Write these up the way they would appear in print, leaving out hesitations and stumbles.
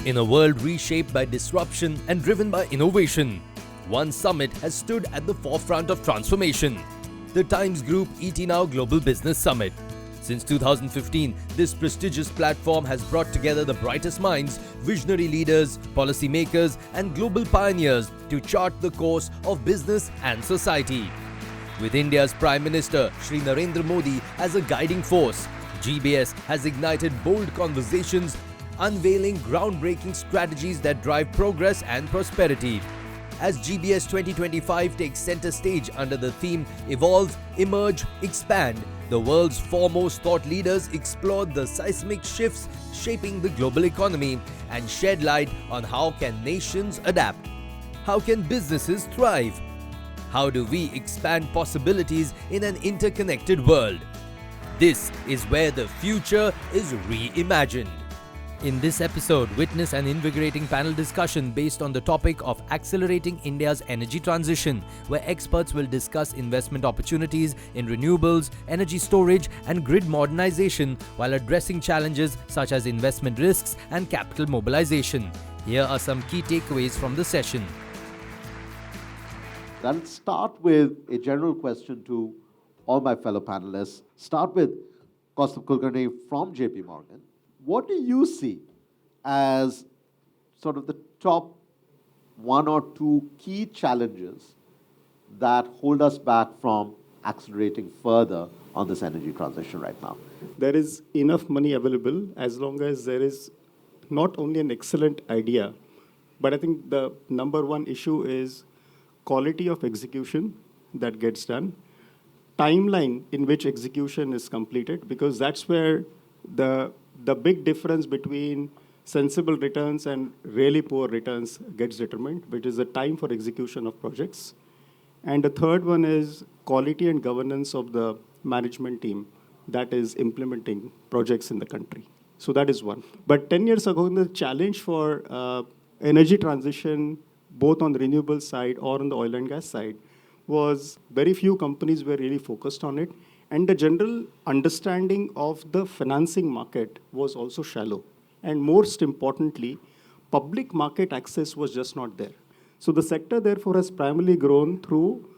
In a world reshaped by disruption and driven by innovation, one summit has stood at the forefront of transformation: the Times Group NOW Global Business Summit. Since 2015, this prestigious platform has brought together the brightest minds, visionary leaders, policymakers, and global pioneers to chart the course of business and society. With India's Prime Minister Shri Narendra Modi as a guiding force, GBS has ignited bold conversations, unveiling groundbreaking strategies that drive progress and prosperity. As GBS 2025 takes center stage under the theme Evolve, Emerge, Expand, the world's foremost thought leaders explored the seismic shifts shaping the global economy and shed light on how can nations adapt. How can businesses thrive? How do we expand possibilities in an interconnected world? This is where the future is reimagined. In this episode, witness an invigorating panel discussion based on the topic of accelerating India's energy transition, where experts will discuss investment opportunities in renewables, energy storage, and grid modernization while addressing challenges such as investment risks and capital mobilization. Here are some key takeaways from the session. I'll start with a general question to all my fellow panelists. Start with Kaustubh Kulkarni from JP Morgan. What do you see as sort of the top one or two key challenges that hold us back from accelerating further on this energy transition right now? There is enough money available as long as there is not only an excellent idea, but I think the number one issue is quality of execution that gets done, timeline in which execution is completed, because that's where the big difference between sensible returns and really poor returns gets determined, which is the time for execution of projects. And the third one is quality and governance of the management team that is implementing projects in the country. So that is one. But 10 years ago, the challenge for energy transition, both on the renewable side or on the oil and gas side, was very few companies were really focused on it. And the general understanding of the financing market was also shallow. And most importantly, public market access was just not there. So the sector, therefore, has primarily grown through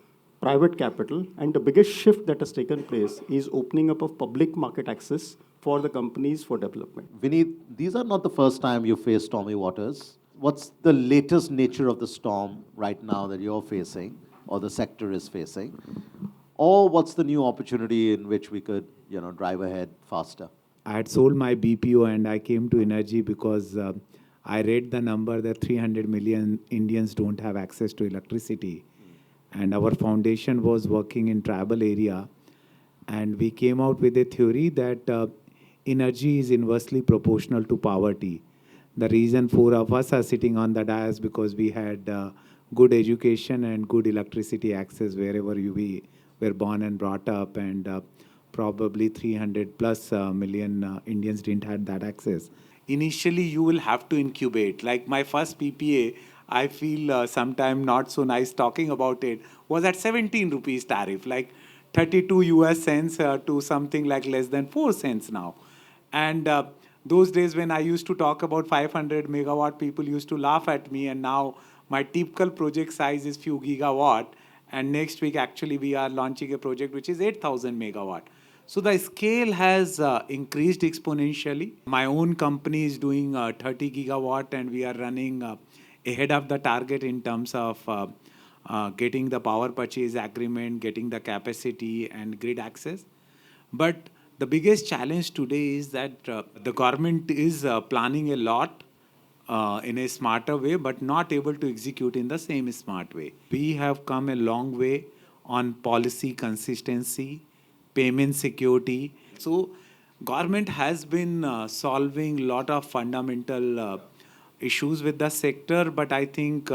private capital. And the biggest shift that has taken place is opening up of public market access for the companies for development. Vineet, these are not the first time you face stormy waters. What's the latest nature of the storm right now that you're facing or the sector is facing? Or what's the new opportunity in which we could, drive ahead faster? I had sold my BPO and I came to energy because I read the number that 300 million Indians don't have access to electricity. And our foundation was working in tribal area. And we came out with a theory that energy is inversely proportional to poverty. The reason four of us are sitting on the dais because we had good education and good electricity access wherever we were born and brought up, and probably 300 plus million Indians didn't have that access. Initially, you will have to incubate. Like my first PPA, I feel sometime not so nice talking about it, was at 17 rupees tariff, like 32 US cents to something like less than 4 cents now. And those days when I used to talk about 500 megawatt, people used to laugh at me, and now my typical project size is few gigawatt. And next week, actually, we are launching a project which is 8,000 megawatt. So the scale has increased exponentially. My own company is doing 30 gigawatt, and we are running ahead of the target in terms of getting the power purchase agreement, getting the capacity and grid access. But the biggest challenge today is that the government is planning a lot in a smarter way, but not able to execute in the same smart way. We have come a long way on policy consistency, payment security. So government has been solving a lot of fundamental issues with the sector, but I think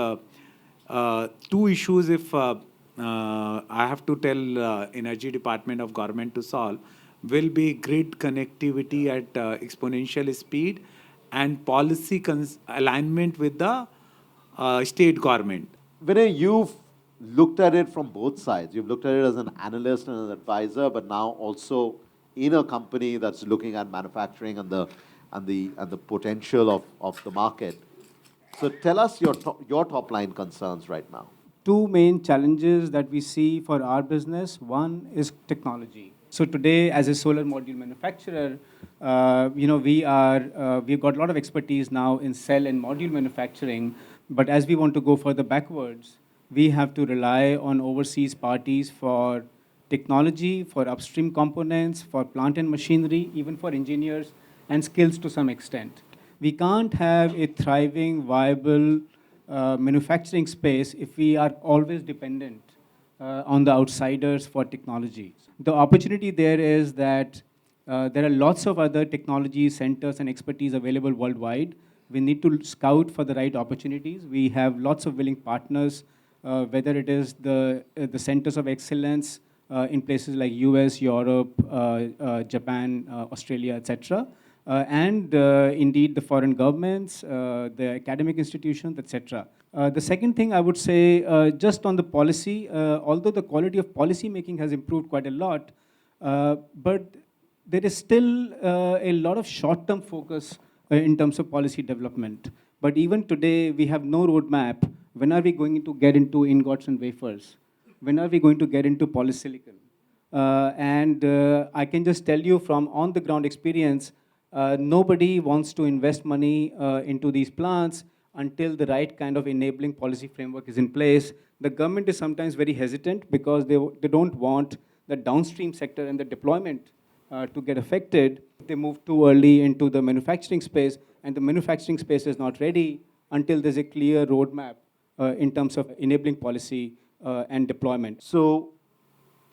two issues if I have to tell Energy Department of Government to solve will be grid connectivity at exponential speed and policy alignment with the state government. Vinay, you've looked at it from both sides. You've looked at it as an analyst and an advisor, but now also in a company that's looking at manufacturing and the and the potential of the market. So tell us your top line concerns right now. Two main challenges that we see for our business. One is technology. So today, as a solar module manufacturer, we've got a lot of expertise now in cell and module manufacturing. But as we want to go further backwards, we have to rely on overseas parties for technology, for upstream components, for plant and machinery, even for engineers and skills to some extent. We can't have a thriving, viable manufacturing space if we are always dependent on the outsiders for technology. The opportunity there is that there are lots of other technology centers and expertise available worldwide. We need to scout for the right opportunities. We have lots of willing partners, whether it is the centers of excellence in places like US, Europe, Japan, Australia, etc. And indeed the foreign governments, the academic institutions, etc. The second thing I would say, just on the policy, although the quality of policy making has improved quite a lot, but there is still a lot of short-term focus in terms of policy development. But even today, we have no roadmap. When are we going to get into ingots and wafers? When are we going to get into polysilicon? And I can just tell you from on-the-ground experience, nobody wants to invest money into these plants until the right kind of enabling policy framework is in place. The government is sometimes very hesitant because they don't want the downstream sector and the deployment to get affected. They move too early into the manufacturing space, and the manufacturing space is not ready until there's a clear roadmap in terms of enabling policy and deployment. So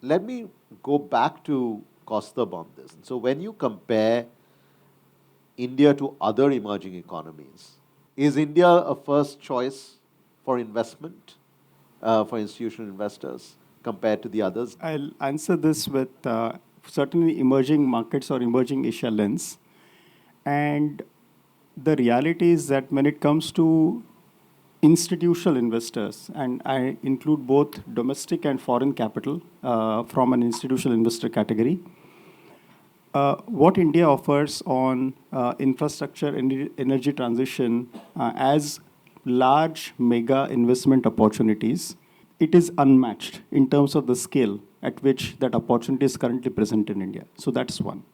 let me go back to Kaustubh on this. So when you compare India to other emerging economies, is India a first choice for investment for institutional investors compared to the others? I'll answer this with certainly emerging markets or emerging Asia lens. And the reality is that when it comes to institutional investors, and I include both domestic and foreign capital from an institutional investor category, what India offers on infrastructure and energy transition as large mega investment opportunities, it is unmatched in terms of the scale at which that opportunity is currently present in India. So that's one.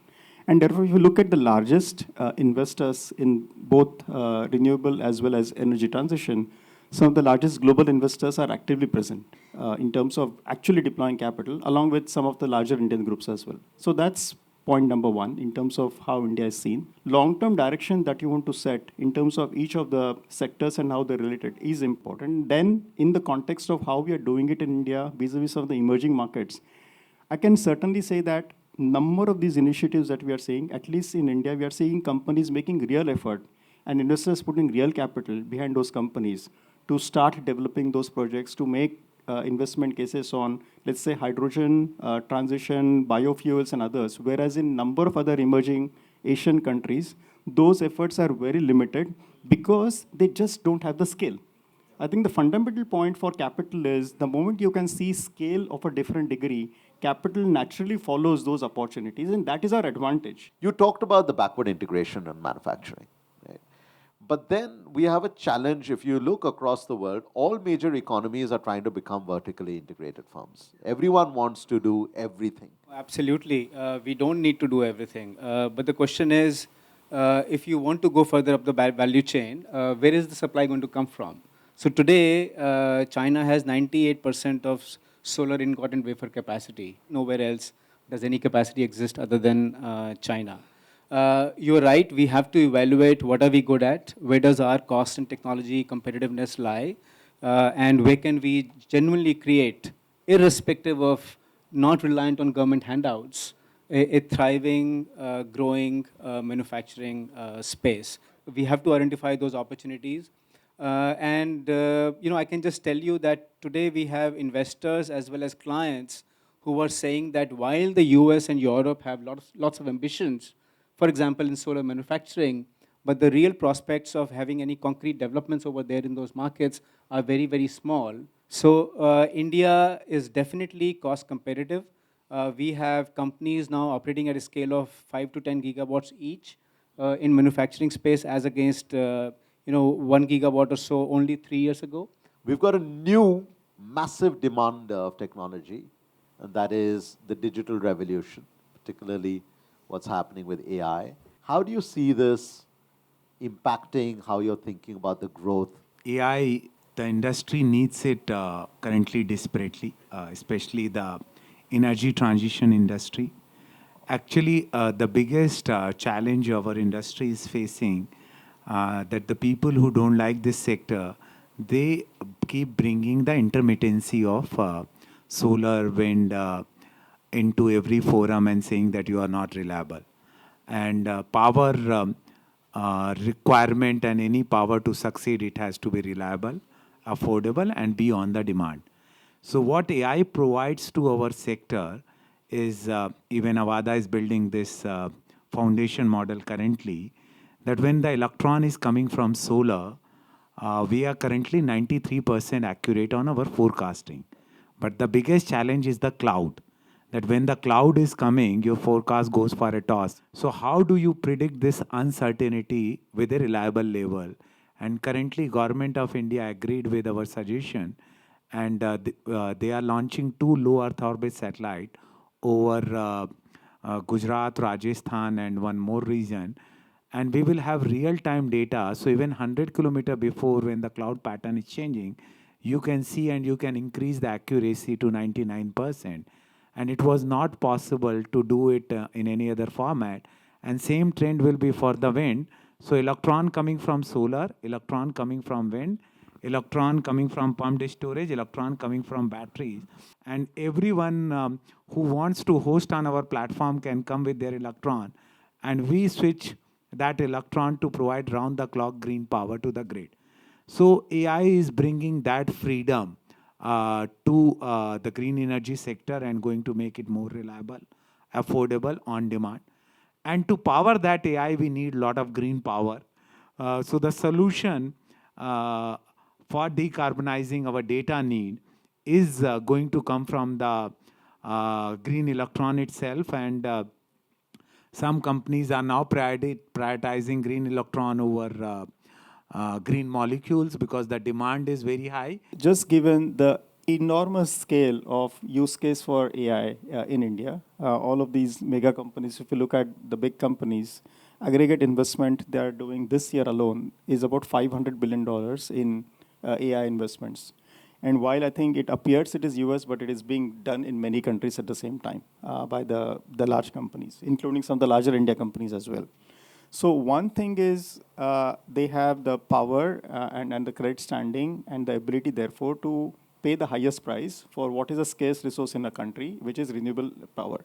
And therefore, if you look at the largest investors in both renewable as well as energy transition, some of the largest global investors are actively present in terms of actually deploying capital, along with some of the larger Indian groups as well. So that's point number one in terms of how India is seen. Long-term direction that you want to set in terms of each of the sectors and how they're related is important. Then, in the context of how we are doing it in India vis-a-vis some of the emerging markets, I can certainly say that number of these initiatives that we are seeing, at least in India, we are seeing companies making real effort and investors putting real capital behind those companies to start developing those projects, to make investment cases on, let's say, hydrogen transition, biofuels, and others. Whereas in number of other emerging Asian countries, those efforts are very limited because they just don't have the scale. I think the fundamental point for capital is the moment you can see scale of a different degree, capital naturally follows those opportunities, and that is our advantage. You talked about the backward integration in manufacturing. But then we have a challenge. If you look across the world, all major economies are trying to become vertically integrated firms. Everyone wants to do everything. Absolutely. We don't need to do everything. But the question is, if you want to go further up the value chain, where is the supply going to come from? So today, China has 98% of solar ingot and wafer capacity. Nowhere else does any capacity exist other than China. You're right, we have to evaluate what are we good at, where does our cost and technology competitiveness lie, and where can we genuinely create, irrespective of not reliant on government handouts, a thriving, growing manufacturing space. We have to identify those opportunities. I can just tell you that today we have investors as well as clients who are saying that while the US and Europe have lots of ambitions, for example, in solar manufacturing, but the real prospects of having any concrete developments over there in those markets are very, very small. So India is definitely cost competitive. We have companies now operating at a scale of 5 to 10 gigawatts each. in manufacturing space as against 1 gigawatt or so only 3 years ago? We've got a new massive demand of technology, and that is the digital revolution, particularly what's happening with AI. How do you see this impacting how you're thinking about the growth? AI, the industry needs it currently desperately, especially the energy transition industry. Actually, the biggest challenge our industry is facing, that the people who don't like this sector, they keep bringing the intermittency of solar, wind into every forum and saying that you are not reliable. And power requirement and any power to succeed, it has to be reliable, affordable, and be on the demand. So what AI provides to our sector is, even Avada is building this foundation model currently, that when the electron is coming from solar, we are currently 93% accurate on our forecasting. But the biggest challenge is the cloud. That when the cloud is coming, your forecast goes for a toss. So how do you predict this uncertainty with a reliable level? And currently, Government of India agreed with our suggestion, and they are launching 2 low Earth orbit satellite over Gujarat, Rajasthan, and one more region. And we will have real-time data. So even 100 kilometer before, when the cloud pattern is changing, you can see and you can increase the accuracy to 99%. And it was not possible to do it in any other format. And same trend will be for the wind. So electron coming from solar, electron coming from wind, electron coming from pumped storage, electron coming from batteries. And everyone who wants to host on our platform can come with their electron. And we switch that electron to provide round-the-clock green power to the grid. So AI is bringing that freedom to the green energy sector and going to make it more reliable, affordable, on demand. And to power that AI, we need a lot of green power. So the solution for decarbonizing our data need is going to come from the green electron itself. And some companies are now prioritizing green electron over green molecules because the demand is very high. Just given the enormous scale of use case for AI in India, all of these mega companies, if you look at the big companies, aggregate investment they are doing this year alone is about $500 billion in AI investments. And while I think it appears it is US, but it is being done in many countries at the same time by the large companies, including some of the larger India companies as well. So one thing is they have the power and the credit standing and the ability, therefore, to pay the highest price for what is a scarce resource in a country, which is renewable power.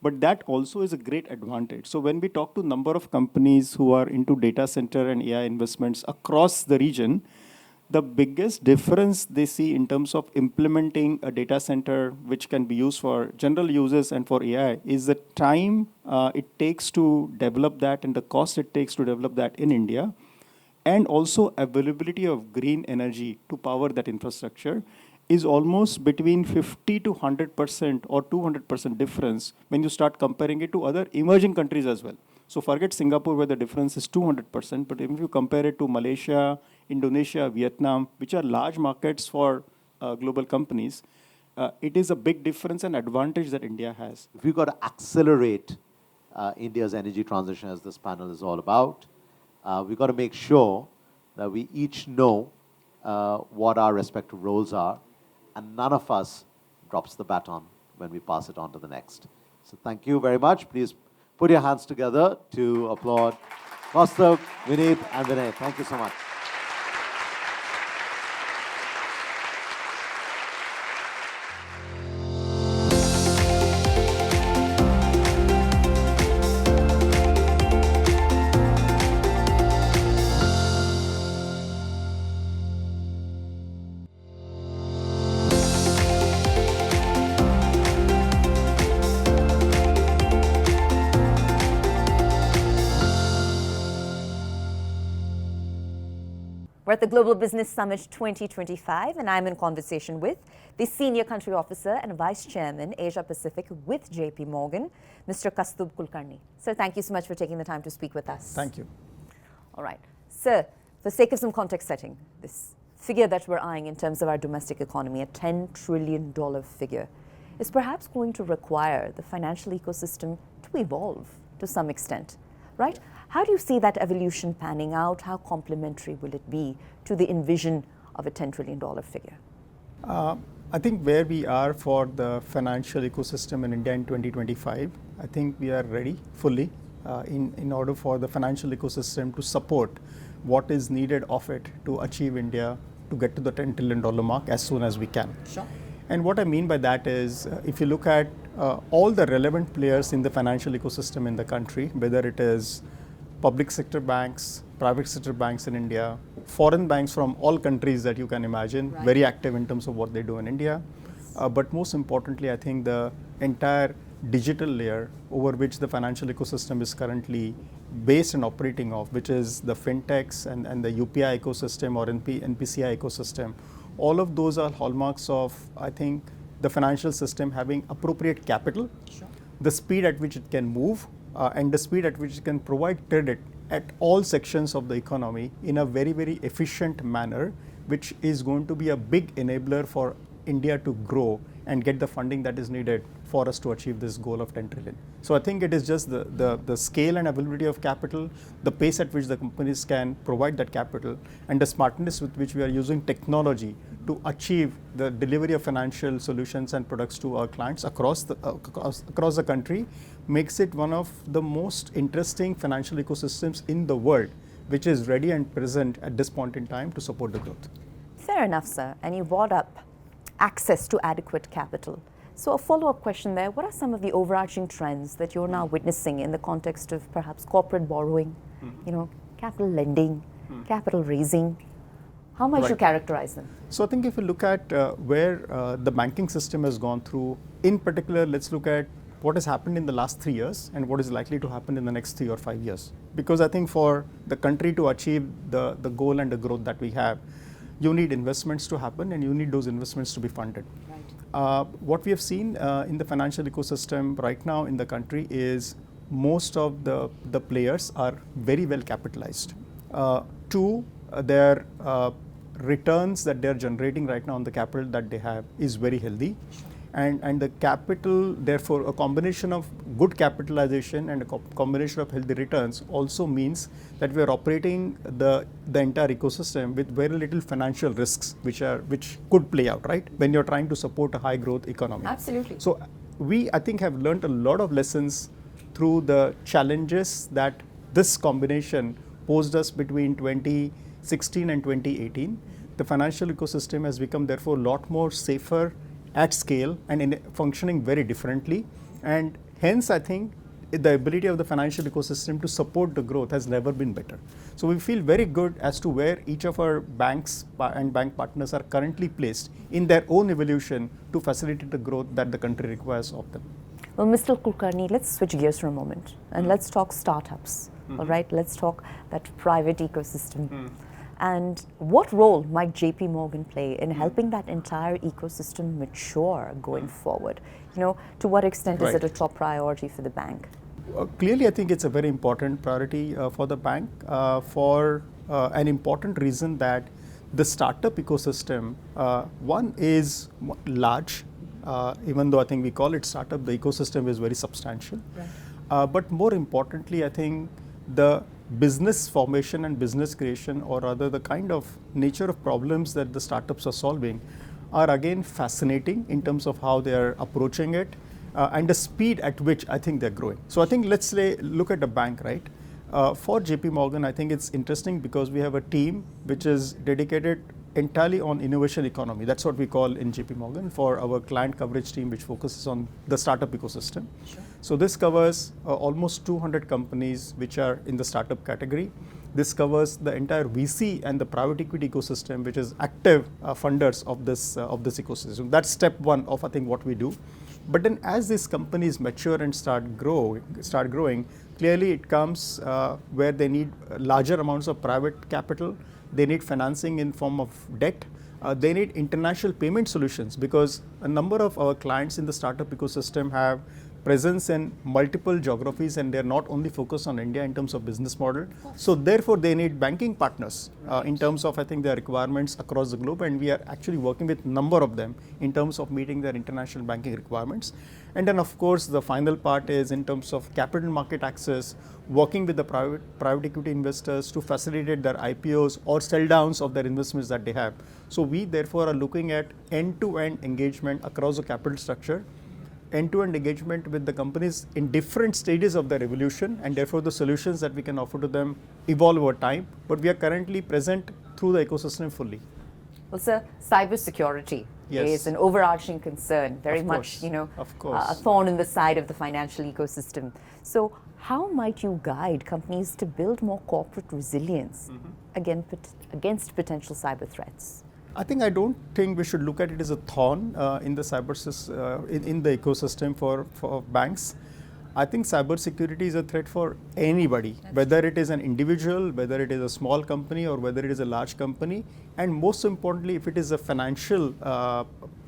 But that also is a great advantage. So when we talk to a number of companies who are into data center and AI investments across the region, the biggest difference they see in terms of implementing a data center which can be used for general uses and for AI is the time it takes to develop that and the cost it takes to develop that in India, and also availability of green energy to power that infrastructure is almost between 50 to 100% or 200% difference when you start comparing it to other emerging countries as well. So forget Singapore where the difference is 200%, but if you compare it to Malaysia, Indonesia, Vietnam, which are large markets for global companies, it is a big difference and advantage that India has. If we've got to accelerate India's energy transition, as this panel is all about, we've got to make sure that we each know what our respective roles are, and none of us drops the baton when we pass it on to the next. So thank you very much. Please put your hands together to applaud Kaustav, Vineet, and Vinay. Thank you so much. We're at the Global Business Summit 2025, and I'm in conversation with the Senior Country Officer and Vice Chairman, Asia Pacific with JP Morgan, Mr. Kastub Kulkarni. Sir, thank you so much for taking the time to speak with us. Thank you. All right. Sir, for sake of some context setting, this figure that we're eyeing in terms of our domestic economy, a $10 trillion figure, is perhaps going to require the financial ecosystem to evolve to some extent, right? How do you see that evolution panning out? How complementary will it be to the envision of a $10 trillion figure? I think where we are for the financial ecosystem in India in 2025, I think we are ready fully in order for the financial ecosystem to support what is needed of it to achieve India to get to the $10 trillion mark as soon as we can. Sure. And what I mean by that is, if you look at all the relevant players in the financial ecosystem in the country, whether it is public sector banks, private sector banks in India, foreign banks from all countries that you can imagine, right, very active in terms of what they do in India. But most importantly, I think the entire digital layer over which the financial ecosystem is currently based and operating off, which is the fintechs and the UPI ecosystem or NPCI ecosystem, all of those are hallmarks of, I think, the financial system having appropriate capital, sure, the speed at which it can move, and the speed at which it can provide credit at all sections of the economy in a very, very efficient manner, which is going to be a big enabler for India to grow and get the funding that is needed for us to achieve this goal of 10 trillion. So I think it is just the scale and availability of capital, the pace at which the companies can provide that capital, and the smartness with which we are using technology to achieve the delivery of financial solutions and products to our clients across the country makes it one of the most interesting financial ecosystems in the world, which is ready and present at this point in time to support the growth. Fair enough, sir. And you brought up access to adequate capital. So a follow-up question there, what are some of the overarching trends that you're now witnessing in the context of perhaps corporate borrowing, capital lending, capital raising? How might you characterize them? So I think if you look at where the banking system has gone through, in particular, let's look at what has happened in the last 3 years and what is likely to happen in the next 3 or 5 years. Because I think for the country to achieve the goal and the growth that we have, you need investments to happen and you need those investments to be funded. Right. What we have seen in the financial ecosystem right now in the country is most of the players are very well capitalized. Two, their returns that they're generating right now on the capital that they have is very healthy. And the capital, therefore, a combination of good capitalization and a combination of healthy returns also means that we are operating the entire ecosystem with very little financial risks, which could play out, right, when you're trying to support a high growth economy. Absolutely. So we, I think, have learned a lot of lessons through the challenges that this combination posed us between 2016 and 2018. The financial ecosystem has become, therefore, a lot more safer at scale and functioning very differently, and hence I think the ability of the financial ecosystem to support the growth has never been better. So we feel very good as to where each of our banks and bank partners are currently placed in their own evolution to facilitate the growth that the country requires of them. Well, Mr. Kulkarni, let's switch gears for a moment and let's talk startups, all right? Let's talk that private ecosystem. And what role might JP Morgan play in helping that entire ecosystem mature going forward? To what extent is it a top priority for the bank? Clearly, I think it's a very important priority for the bank for an important reason that the startup ecosystem, one is large, even though I think we call it startup, the ecosystem is very substantial. Right. But more importantly, I think the business formation and business creation, or rather the kind of nature of problems that the startups are solving, are again fascinating in terms of how they are approaching it and the speed at which I think they're growing. So I think let's look at the bank, right? For JP Morgan, I think it's interesting because we have a team which is dedicated entirely on innovation economy. That's what we call in JP Morgan for our client coverage team, which focuses on the startup ecosystem. Sure. So this covers almost 200 companies which are in the startup category. This covers the entire VC and the private equity ecosystem, which is active funders of this ecosystem. That's step one of I think what we do. But then as these companies mature and start growing, clearly it comes where they need larger amounts of private capital, they need financing in form of debt, they need international payment solutions, because a number of our clients in the startup ecosystem have presence in multiple geographies, and they're not only focused on India in terms of business model. So therefore, they need banking partners in terms of, I think, their requirements across the globe, and we are actually working with a number of them in terms of meeting their international banking requirements. And then, of course, the final part is in terms of capital market access, working with the private equity investors to facilitate their IPOs or sell downs of their investments that they have. So we therefore are looking at end-to-end engagement across the capital structure, end-to-end engagement with the companies in different stages of their evolution, and therefore the solutions that we can offer to them evolve over time. But we are currently present through the ecosystem fully. Well, sir, cybersecurity is an overarching concern, very much, a thorn in the side of the financial ecosystem. So how might you guide companies to build more corporate resilience against potential cyber threats? I don't think we should look at it as a thorn in the in the ecosystem for banks. I think cybersecurity is a threat for anybody, whether it is an individual, whether it is a small company, or whether it is a large company. And most importantly, if it is a financial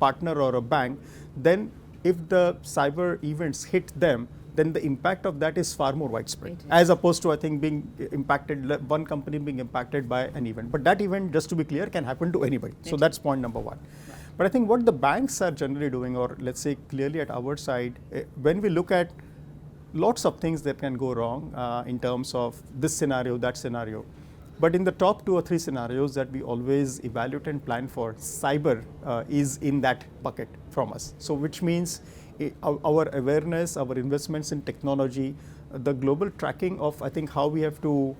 partner or a bank, then if the cyber events hit them, then the impact of that is far more widespread, as opposed to, I think, being impacted, one company being impacted by an event. But that event, just to be clear, can happen to anybody. So that's point number one. But I think what the banks are generally doing, or let's say clearly at our side, when we look at lots of things that can go wrong in terms of this scenario, that scenario. But in the top 2 or 3 scenarios that we always evaluate and plan for, cyber is in that bucket from us. So which means our awareness, our investments in technology, the global tracking of, I think, how we have to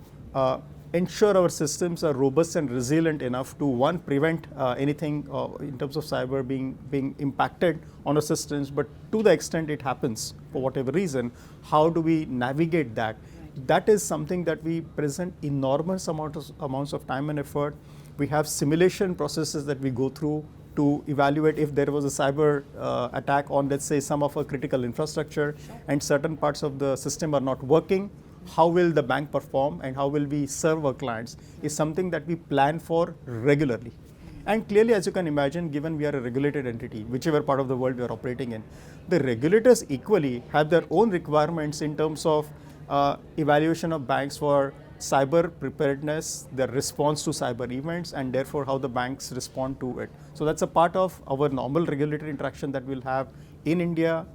ensure our systems are robust and resilient enough to, one, prevent anything in terms of cyber being impacted on our systems, but to the extent it happens for whatever reason, how do we navigate that? That is something that we present enormous amounts of time and effort. We have simulation processes that we go through to evaluate if there was a cyber attack on, let's say, some of our critical infrastructure, and certain parts of the system are not working. How will the bank perform and how will we serve our clients is something that we plan for regularly. And clearly, as you can imagine, given we are a regulated entity, whichever part of the world we are operating in, the regulators equally have their own requirements in terms of evaluation of banks for cyber preparedness, their response to cyber events, and therefore how the banks respond to it. So that's a part of our normal regulatory interaction that we'll have in India,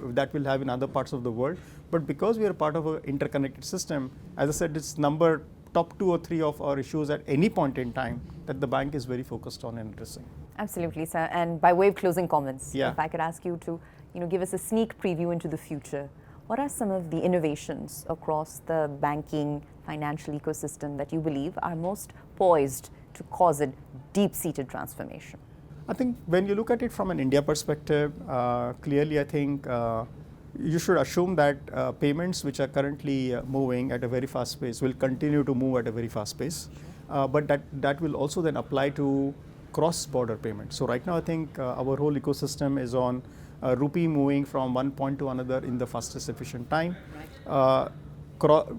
that we'll have in other parts of the world. But because we are part of an interconnected system, as I said, it's top 2 or 3 of our issues at any point in time that the bank is very focused on and addressing. Absolutely, sir. And by way of closing comments, Yeah. if I could ask you to give us a sneak preview into the future, what are some of the innovations across the banking financial ecosystem that you believe are most poised to cause a deep-seated transformation? I think when you look at it from an India perspective, clearly I think you should assume that payments which are currently moving at a very fast pace will continue to move at a very fast pace. But that will also then apply to cross-border payments. So right now I think our whole ecosystem is on rupee moving from one point to another in the fastest efficient time.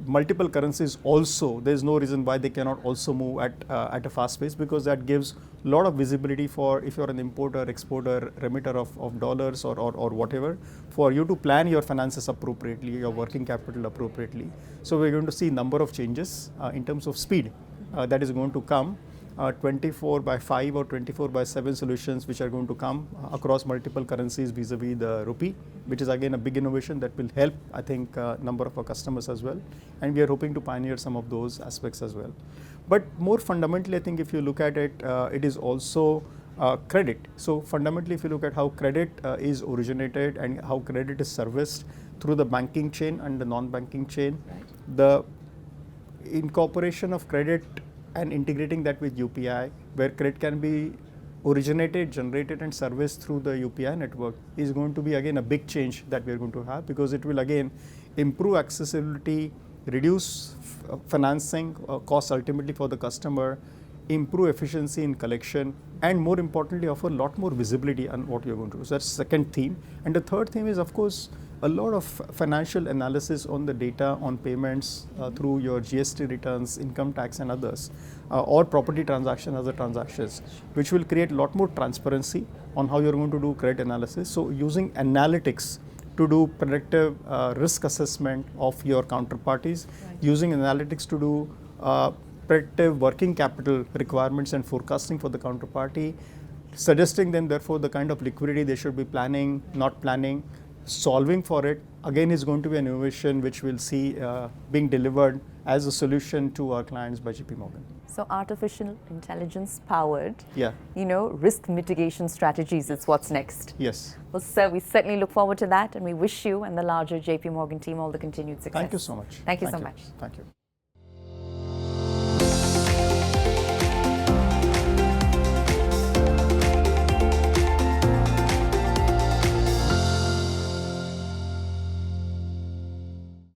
Multiple currencies also, there's no reason why they cannot also move at a fast pace, because that gives a lot of visibility for, if you're an importer, exporter, remitter of dollars or whatever, for you to plan your finances appropriately, your working capital appropriately. So we're going to see a number of changes in terms of speed that is going to come. 24/5 or 24/7 solutions which are going to come across multiple currencies vis-a-vis the rupee, which is again a big innovation that will help, I think, a number of our customers as well. And we are hoping to pioneer some of those aspects as well. But more fundamentally, I think if you look at it, it is also credit. So fundamentally, if you look at how credit is originated and how credit is serviced through the banking chain and the non-banking chain, the incorporation of credit and integrating that with UPI, where credit can be originated, generated, and serviced through the UPI network, is going to be again a big change that we are going to have, because it will again improve accessibility, reduce financing costs ultimately for the customer, improve efficiency in collection, and more importantly, offer a lot more visibility on what you're going to do. So that's the second theme. And the third theme is, of course, a lot of financial analysis on the data on payments through your GST returns, income tax and others, or property transaction, other transactions, which will create a lot more transparency on how you're going to do credit analysis. So using analytics to do predictive risk assessment of your counterparties, using analytics to do predictive working capital requirements and forecasting for the counterparty, suggesting them therefore the kind of liquidity they should be planning, not planning, solving for it, again is going to be an innovation which we'll see being delivered as a solution to our clients by JP Morgan. So artificial intelligence powered, Yeah. Risk mitigation strategies is what's next. Yes. Well, sir, we certainly look forward to that, and we wish you and the larger JP Morgan team all the continued success. Thank you so much. Thank you so much. Thank you.